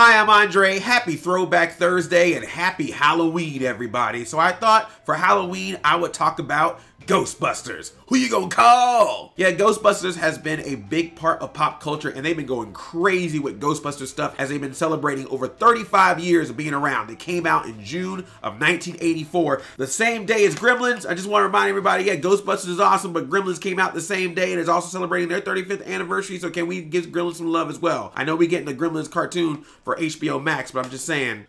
Hi, I'm Andre. Happy Throwback Thursday and happy Halloween, everybody. So I thought for Halloween, I would talk about Ghostbusters. Who you gonna call? Yeah, Ghostbusters has been a big part of pop culture, and they've been going crazy with Ghostbusters stuff as they've been celebrating over 35 years of being around. They came out in June of 1984, the same day as Gremlins. I just want to remind everybody, yeah, Ghostbusters is awesome, but Gremlins came out the same day and is also celebrating their 35th anniversary, so can we give Gremlins some love as well? I know we getting the Gremlins cartoon for HBO Max, but I'm just saying,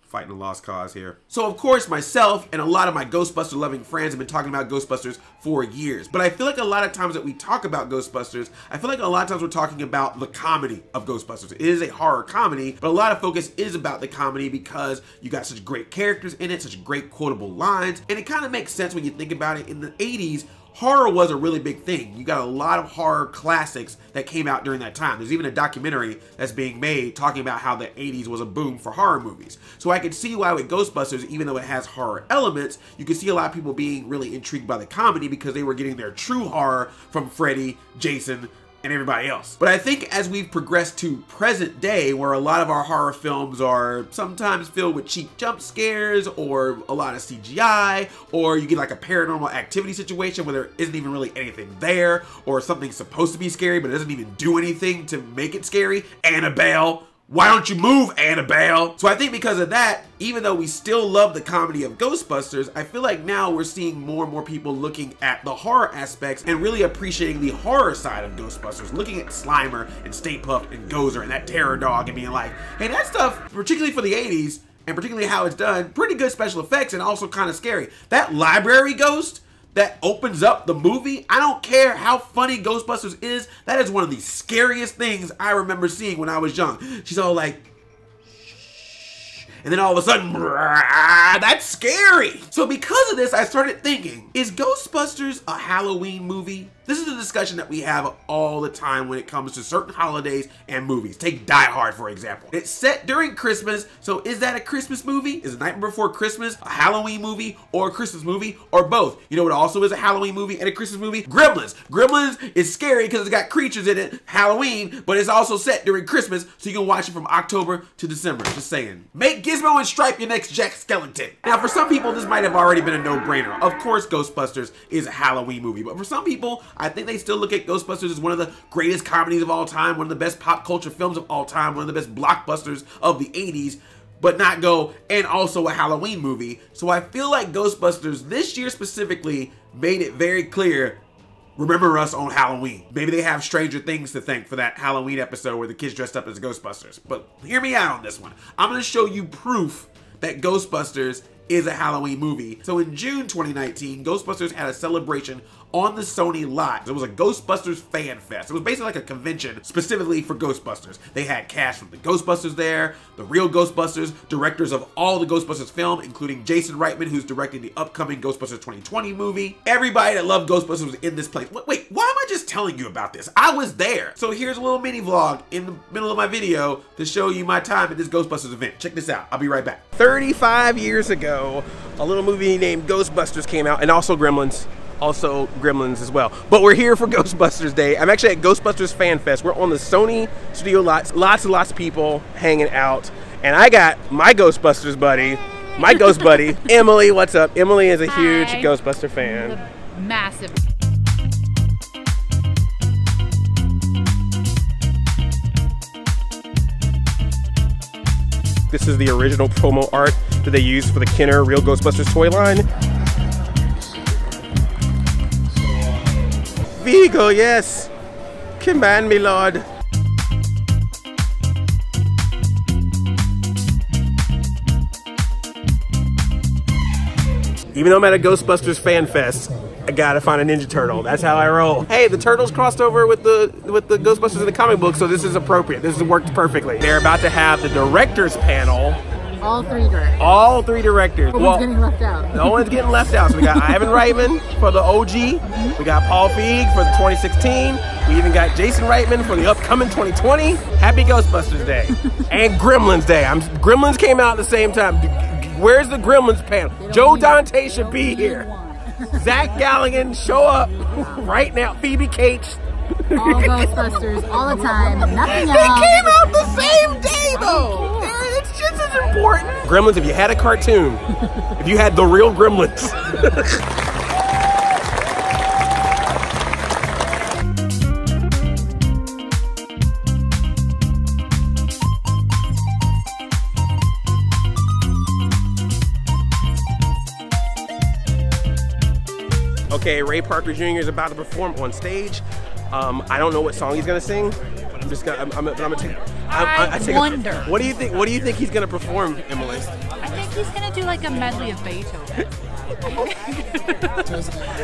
fighting a lost cause here. So of course myself and a lot of my Ghostbuster loving friends have been talking about Ghostbusters for years, but I feel like a lot of times that we talk about Ghostbusters, I feel like a lot of times we're talking about the comedy of Ghostbusters. It is a horror comedy, but a lot of focus is about the comedy because you got such great characters in it, such great quotable lines, and it kind of makes sense when you think about it. In the 80s, horror was a really big thing. You got a lot of horror classics that came out during that time. There's even a documentary that's being made talking about how the 80s was a boom for horror movies. So I could see why with Ghostbusters, even though it has horror elements, you could see a lot of people being really intrigued by the comedy because they were getting their true horror from Freddy, Jason, and everybody else. But I think as we've progressed to present day, where a lot of our horror films are sometimes filled with cheap jump scares or a lot of CGI, or you get like a paranormal activity situation where there isn't even really anything there, or something's supposed to be scary but it doesn't even do anything to make it scary. Annabelle. Why don't you move, Annabelle? So I think because of that, even though we still love the comedy of Ghostbusters, I feel like now we're seeing more and more people looking at the horror aspects and really appreciating the horror side of Ghostbusters, looking at Slimer and Stay Puft and Gozer and that terror dog and being like, hey, that stuff, particularly for the 80s, and particularly how it's done, pretty good special effects and also kind of scary. That library ghost that opens up the movie, I don't care how funny Ghostbusters is, that is one of the scariest things I remember seeing when I was young. She's all like, shh, and then all of a sudden, that's scary. So because of this, I started thinking, is Ghostbusters a Halloween movie? This is a discussion that we have all the time when it comes to certain holidays and movies. Take Die Hard, for example. It's set during Christmas, so is that a Christmas movie? Is The Nightmare Before Christmas a Halloween movie or a Christmas movie, or both? You know what also is a Halloween movie and a Christmas movie? Gremlins. Gremlins is scary because it's got creatures in it, Halloween, but it's also set during Christmas, so you can watch it from October to December. Just saying. Make Gizmo and Stripe your next Jack Skellington. Now, for some people, this might have already been a no-brainer. Of course, Ghostbusters is a Halloween movie, but for some people, I think they still look at Ghostbusters as one of the greatest comedies of all time, one of the best pop culture films of all time, one of the best blockbusters of the 80s, but not go, and also a Halloween movie. So I feel like Ghostbusters this year specifically made it very clear, remember us on Halloween. Maybe they have Stranger Things to thank for that Halloween episode where the kids dressed up as Ghostbusters. But hear me out on this one. I'm gonna show you proof that Ghostbusters is a Halloween movie. So in June 2019, Ghostbusters had a celebration on the Sony lot. It was a Ghostbusters Fan Fest. It was basically like a convention specifically for Ghostbusters. They had cast from the Ghostbusters there, the real Ghostbusters, directors of all the Ghostbusters film, including Jason Reitman, who's directing the upcoming Ghostbusters 2020 movie. Everybody that loved Ghostbusters was in this place. Wait, why am I just telling you about this? I was there. So here's a little mini vlog in the middle of my video to show you my time at this Ghostbusters event. Check this out. I'll be right back. 35 years ago, a little movie named Ghostbusters came out, and also Gremlins. Also Gremlins as well. But we're here for Ghostbusters Day. I'm actually at Ghostbusters Fan Fest. We're on the Sony studio lots. Lots and lots of people hanging out. And I got my Ghostbusters buddy, my ghost buddy, Emily. What's up? Emily is a huge Ghostbuster fan. Massive. This is the original promo art that they used for the Kenner Real Ghostbusters toy line. Vigo, yes. Command me, Lord. Even though I'm at a Ghostbusters Fan Fest, I gotta find a Ninja Turtle. That's how I roll. Hey, the Turtles crossed over with the Ghostbusters in the comic book, so this is appropriate. This has worked perfectly. They're about to have the directors panel. All three directors. All three directors. No one's getting left out. No one's getting left out. So we got Ivan Reitman for the OG. We got Paul Feig for the 2016. We even got Jason Reitman for the upcoming 2020. Happy Ghostbusters Day. And Gremlins Day. Gremlins came out at the same time. Where's the Gremlins panel? Joe Dante should be here. Zach Galligan, show up right now. Phoebe Cates. All Ghostbusters, all the time, nothing else. They came out the same day. though. It's just as important. Gremlins, if you had a cartoon, if you had the real Gremlins. Okay, Ray Parker Jr. is about to perform on stage. I don't know what song he's gonna sing. I'm just gonna. I'm gonna take. I wonder. What do you think? What do you think he's gonna perform, Emily? I think he's gonna do like a medley of Beethoven. I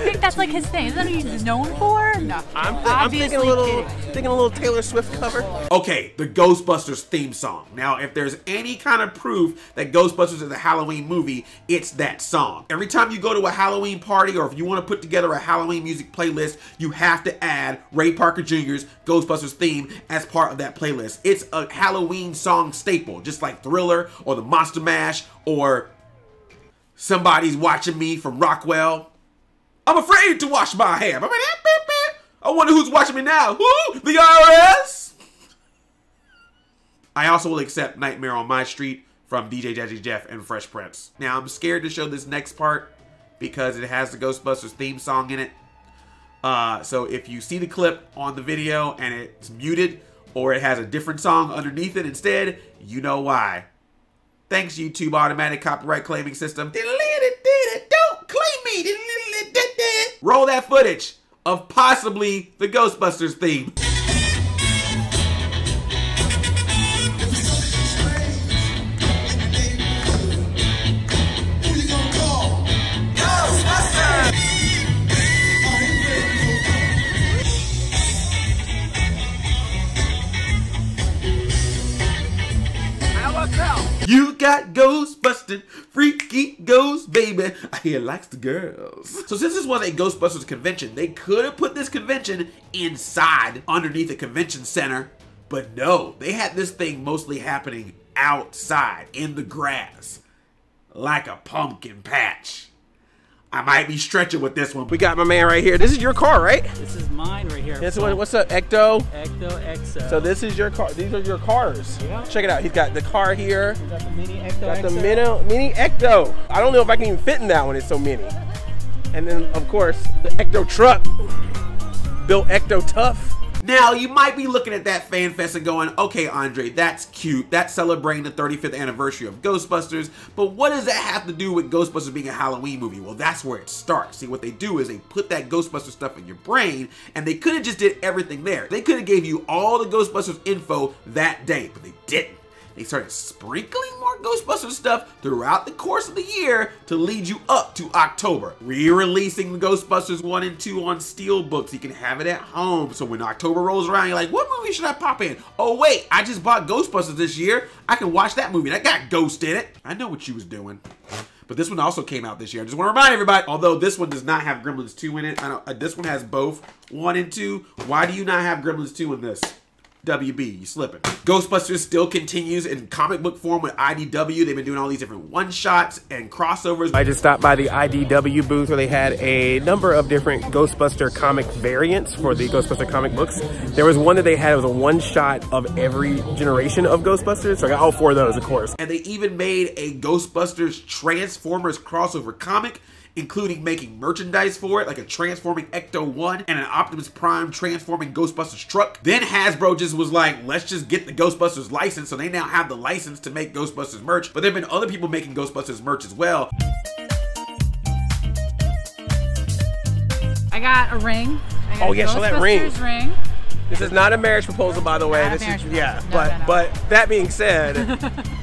think that's like his thing. Isn't that what he's known for? No. I'm thinking a little Taylor Swift cover. Okay, the Ghostbusters theme song. Now, if there's any kind of proof that Ghostbusters is a Halloween movie, it's that song. Every time you go to a Halloween party, or if you want to put together a Halloween music playlist, you have to add Ray Parker Jr.'s Ghostbusters theme as part of that playlist. It's a Halloween song staple, just like Thriller or the Monster Mash or Somebody's Watching Me from Rockwell. I'm afraid to wash my hair. I wonder who's watching me now. Who? The IRS? I also will accept Nightmare on My Street from DJ Jazzy Jeff and Fresh Prince. Now, I'm scared to show this next part because it has the Ghostbusters theme song in it. So if you see the clip on the video and it's muted or it has a different song underneath it instead, you know why. Thanks, YouTube automatic copyright claiming system. Don't claim me. Roll that footage of possibly the Ghostbusters theme. You got Ghostbusting, freaky ghost baby. I hear likes the girls. So since this was a Ghostbusters convention, they could have put this convention inside underneath a convention center, but no, they had this thing mostly happening outside in the grass, like a pumpkin patch. I might be stretching with this one. We got my man right here. This is your car, right? This is mine right here. This one, what's up, Ecto? Ecto XO. So this is your car. These are your cars. Yeah. Check it out. He's got the car here. We got the mini Ecto Got the XO. mini Ecto. I don't know if I can even fit in that one. It's so mini. And then, of course, the Ecto truck. Built Ecto tough. Now, you might be looking at that Fan Fest and going, okay, Andre, that's cute. That's celebrating the 35th anniversary of Ghostbusters, but what does that have to do with Ghostbusters being a Halloween movie? Well, that's where it starts. See, what they do is they put that Ghostbusters stuff in your brain, and they could have just did everything there. They could have gave you all the Ghostbusters info that day, but they didn't. They started sprinkling more Ghostbusters stuff throughout the course of the year to lead you up to October. Re-releasing the Ghostbusters 1 and 2 on Steelbook so you can have it at home. So when October rolls around, you're like, what movie should I pop in? Oh wait, I just bought Ghostbusters this year. I can watch that movie. That got Ghost in it. I know what you was doing. But this one also came out this year. I just want to remind everybody, although this one does not have Gremlins 2 in it, I know this one has both 1 and 2. Why do you not have Gremlins 2 in this? WB, you slipping. Ghostbusters still continues in comic book form with IDW. They've been doing all these different one-shots and crossovers. I just stopped by the IDW booth where they had a number of different Ghostbuster comic variants for the Ghostbuster comic books. There was one that they had, it was a one-shot of every generation of Ghostbusters, so I got all 4 of those, of course. And they even made a Ghostbusters Transformers crossover comic, including making merchandise for it, like a transforming Ecto 1 and an Optimus Prime transforming Ghostbusters truck. Then Hasbro just was like, let's just get the Ghostbusters license, so they now have the license to make Ghostbusters merch, but there have been other people making Ghostbusters merch as well. I got a ring. I got Oh, yeah, show that ring. Ghostbusters ring. This is not a marriage proposal, by the way. Not a This marriage is, proposal. yeah, No. but that being said,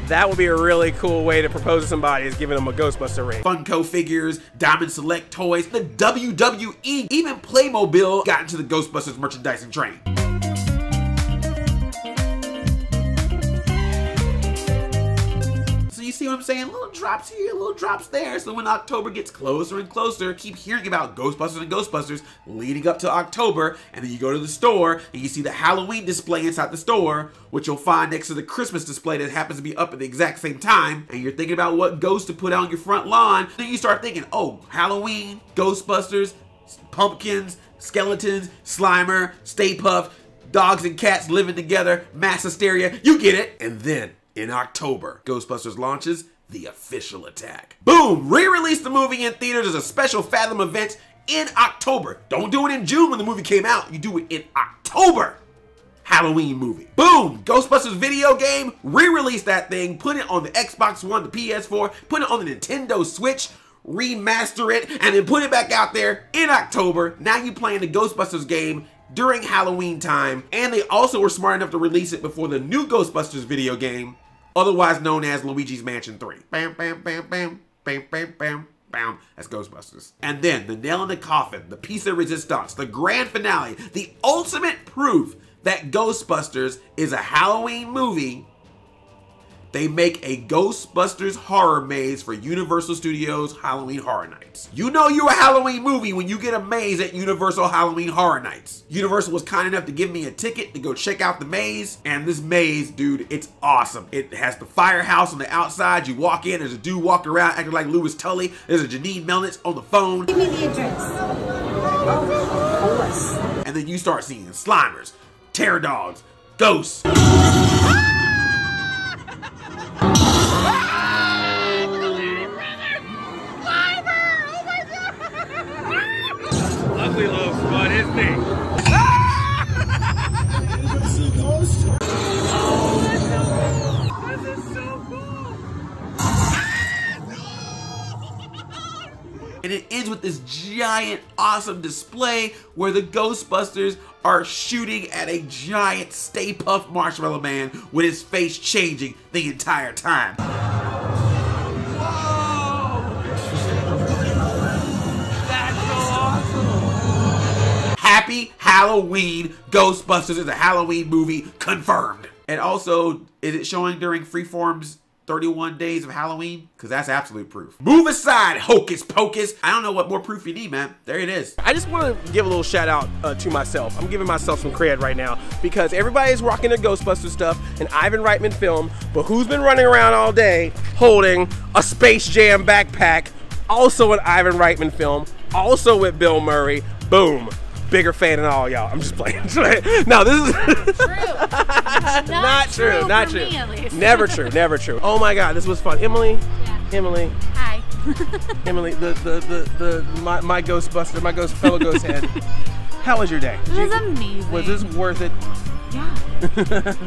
that would be a really cool way to propose to somebody, is giving them a Ghostbuster ring. Funko figures, Diamond Select toys, the WWE, even Playmobil got into the Ghostbusters merchandising train. You see what I'm saying? Little drops here, little drops there. So when October gets closer and closer, keep hearing about Ghostbusters and Ghostbusters leading up to October, and then you go to the store and you see the Halloween display inside the store, which you'll find next to the Christmas display that happens to be up at the exact same time, and you're thinking about what ghost to put out on your front lawn. Then you start thinking, oh, Halloween, Ghostbusters, pumpkins, skeletons, Slimer, Stay Puft, dogs and cats living together, mass hysteria, you get it. And then in October. Ghostbusters launches The Official Attack. Boom! Re-release the movie in theaters as a special Fathom event in October. Don't do it in June when the movie came out. You do it in October. Halloween movie. Boom! Ghostbusters video game. Re-release that thing. Put it on the Xbox One, the PS4. Put it on the Nintendo Switch. Remaster it. And then put it back out there in October. Now you playing the Ghostbusters game during Halloween time. And they also were smart enough to release it before the new Ghostbusters video game, otherwise known as Luigi's Mansion 3. Bam, bam, bam, bam, bam, bam, bam, bam. That's Ghostbusters. And then the nail in the coffin, the piece de resistance, the grand finale, the ultimate proof that Ghostbusters is a Halloween movie. They make a Ghostbusters horror maze for Universal Studios Halloween Horror Nights. You know you're a Halloween movie when you get a maze at Universal Halloween Horror Nights. Universal was kind enough to give me a ticket to go check out the maze, and this maze, dude, it's awesome. It has the firehouse on the outside. You walk in, there's a dude walking around acting like Louis Tully. There's a Janine Melnitz on the phone. Give me the address. And then you start seeing Slimers, Terror Dogs, Ghosts. Ugly little spot, isn't he? This is so cool. And it ends with this giant, awesome display where the Ghostbusters are shooting at a giant Stay Puft Marshmallow Man with his face changing the entire time. Happy Halloween! Ghostbusters is a Halloween movie confirmed. And also, is it showing during Freeform's 31 Days of Halloween? Because that's absolute proof. Move aside, hocus pocus. I don't know what more proof you need, man. There it is. I just want to give a little shout out to myself. I'm giving myself some credit right now because everybody is rocking the Ghostbusters stuff, an Ivan Reitman film, but who's been running around all day holding a Space Jam backpack, also an Ivan Reitman film, also with Bill Murray? Boom. Bigger fan than all y'all. I'm just playing. No, this is True. not true. Not for true. Me, at least. Never true. Never true. Oh my God, this was fun. Emily. Yeah. Emily. Hi. Emily. My Ghostbuster. My fellow ghost head. How was your day? This was amazing. Was this worth it? Yeah.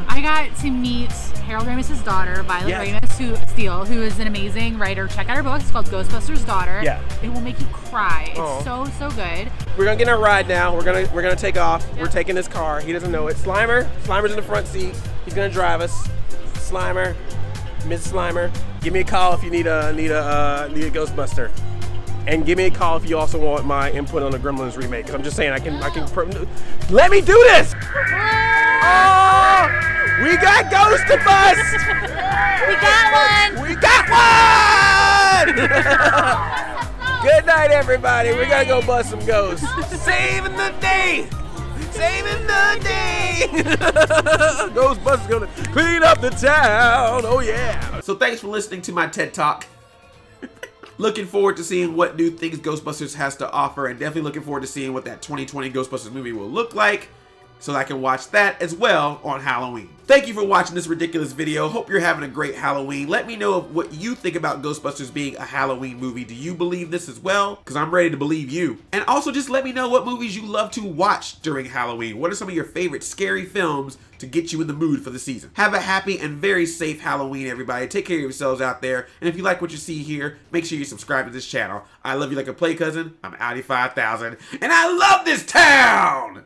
I got to meet Harold Ramis's daughter, Violet Yes. Ramis, who is an amazing writer. Check out her book. It's called Ghostbusters Daughter. Yeah. It will make you cry. It's Aw. so good. We're gonna get in our ride now. We're gonna take off. Yep. We're taking this car. He doesn't know it. Slimer's in the front seat. He's gonna drive us. Slimer, Miss Slimer, give me a call if you need a Ghostbuster. And give me a call if you also want my input on the Gremlins remake. Cause I'm just saying I can let me do this. Oh, we got Ghostbusters. We got one. We got one. Good night, everybody. We're gonna go bust some ghosts. Saving the day. Saving the day. Ghostbusters gonna clean up the town. Oh yeah. So thanks for listening to my TED Talk. Looking forward to seeing what new things Ghostbusters has to offer, and definitely looking forward to seeing what that 2020 Ghostbusters movie will look like, so I can watch that as well on Halloween. Thank you for watching this ridiculous video. Hope you're having a great Halloween. Let me know what you think about Ghostbusters being a Halloween movie. Do you believe this as well? Because I'm ready to believe you. And also just let me know what movies you love to watch during Halloween. What are some of your favorite scary films to get you in the mood for the season? Have a happy and very safe Halloween, everybody. Take care of yourselves out there. And if you like what you see here, make sure you subscribe to this channel. I love you like a play cousin. I'm Audi 5000. And I love this town!